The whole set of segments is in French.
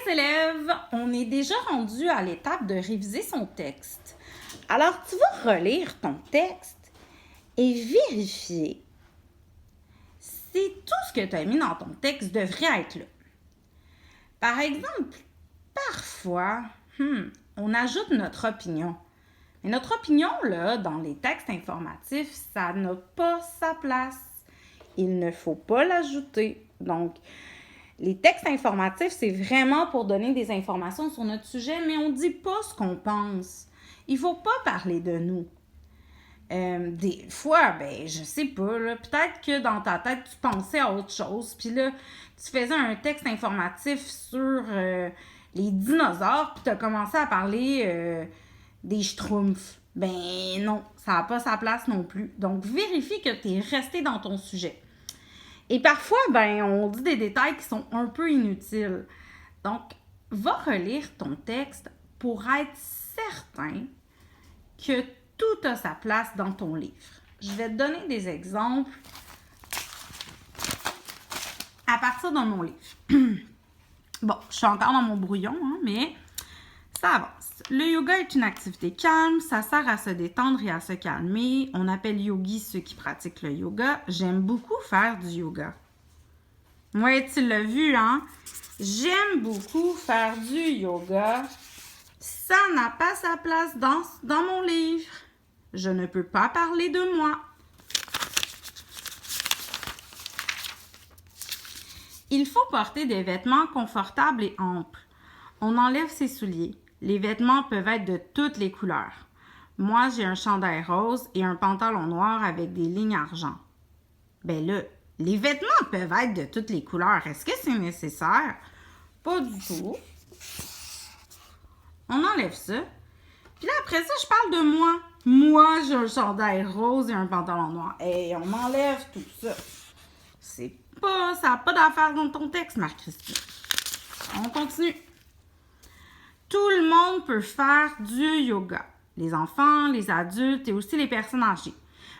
les élèves, on est déjà rendu à l'étape de réviser son texte. Alors, tu vas relire ton texte et vérifier si tout ce que tu as mis dans ton texte devrait être là. Par exemple, parfois, on ajoute notre opinion. Mais notre opinion, là, dans les textes informatifs, ça n'a pas sa place. Il ne faut pas l'ajouter. Donc, les textes informatifs, c'est vraiment pour donner des informations sur notre sujet, mais on ne dit pas ce qu'on pense. Il ne faut pas parler de nous. Des fois, je sais pas, là, peut-être que dans ta tête, tu pensais à autre chose, puis là, tu faisais un texte informatif sur les dinosaures, puis tu as commencé à parler des schtroumpfs. Ben non, ça n'a pas sa place non plus. Donc, vérifie que tu es resté dans ton sujet. Et parfois, on dit des détails qui sont un peu inutiles. Donc, va relire ton texte pour être certain que tout a sa place dans ton livre. Je vais te donner des exemples à partir de mon livre. Bon, je suis encore dans mon brouillon, mais ça avance. Le yoga est une activité calme, ça sert à se détendre et à se calmer. On appelle yogi ceux qui pratiquent le yoga. J'aime beaucoup faire du yoga. Oui, tu l'as vu, hein? J'aime beaucoup faire du yoga. Ça n'a pas sa place dans mon livre. Je ne peux pas parler de moi. Il faut porter des vêtements confortables et amples. On enlève ses souliers. Les vêtements peuvent être de toutes les couleurs. Moi, j'ai un chandail rose et un pantalon noir avec des lignes argent. Ben là, les vêtements peuvent être de toutes les couleurs. Est-ce que c'est nécessaire? Pas du tout. On enlève ça. Puis là, après ça, je parle de moi. Moi, j'ai un chandail rose et un pantalon noir. Et on enlève tout ça. Ça n'a pas d'affaire dans ton texte, Marc-Christine. On continue. Tout le monde peut faire du yoga. Les enfants, les adultes et aussi les personnes âgées.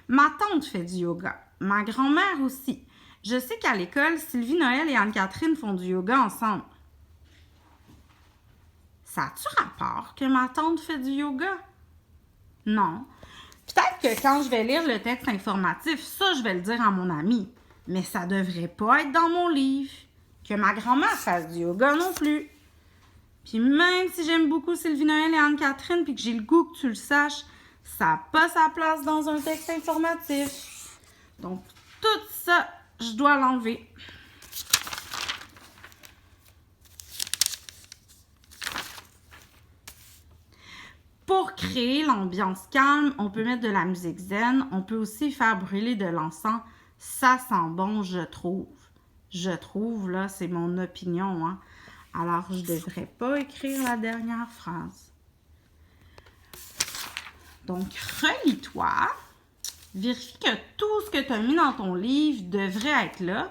Ma tante fait du yoga. Ma grand-mère aussi. Je sais qu'à l'école, Sylvie Noël et Anne-Catherine font du yoga ensemble. Ça a-tu rapport que ma tante fait du yoga? Non. Peut-être que quand je vais lire le texte informatif, ça, je vais le dire à mon ami. Mais ça devrait pas être dans mon livre. Que ma grand-mère fasse du yoga non plus. Puis même si j'aime beaucoup Sylvie Noël et Anne-Catherine, puis que j'ai le goût que tu le saches, ça n'a pas sa place dans un texte informatif. Donc, tout ça, je dois l'enlever. Pour créer l'ambiance calme, on peut mettre de la musique zen. On peut aussi faire brûler de l'encens. Ça sent bon, je trouve. Je trouve, là, c'est mon opinion, hein. Alors, je ne devrais pas écrire la dernière phrase. Donc, relis-toi. Vérifie que tout ce que tu as mis dans ton livre devrait être là.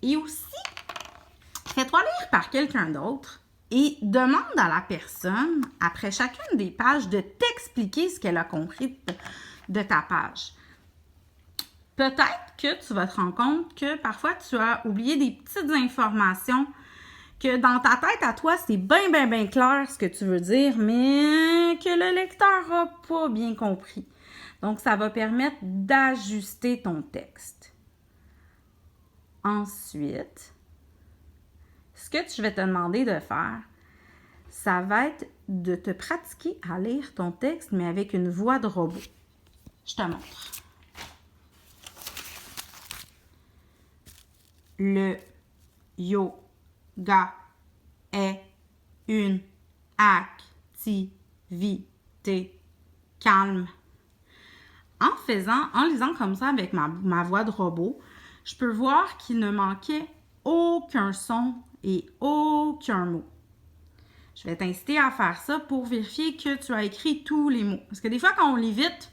Et aussi, fais-toi lire par quelqu'un d'autre et demande à la personne, après chacune des pages, de t'expliquer ce qu'elle a compris de ta page. Peut-être que tu vas te rendre compte que parfois, tu as oublié des petites informations que dans ta tête, à toi, c'est bien clair ce que tu veux dire, mais que le lecteur n'a pas bien compris. Donc, ça va permettre d'ajuster ton texte. Ensuite, ce que je vais te demander de faire, ça va être de te pratiquer à lire ton texte, mais avec une voix de robot. Je te montre. Le yoga est une activité calme. En lisant comme ça avec ma voix de robot, je peux voir qu'il ne manquait aucun son et aucun mot. Je vais t'inciter à faire ça pour vérifier que tu as écrit tous les mots. Parce que des fois, quand on lit vite,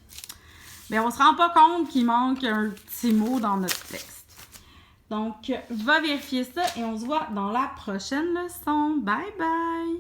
on ne se rend pas compte qu'il manque un petit mot dans notre texte. Donc, va vérifier ça et on se voit dans la prochaine leçon. Bye bye!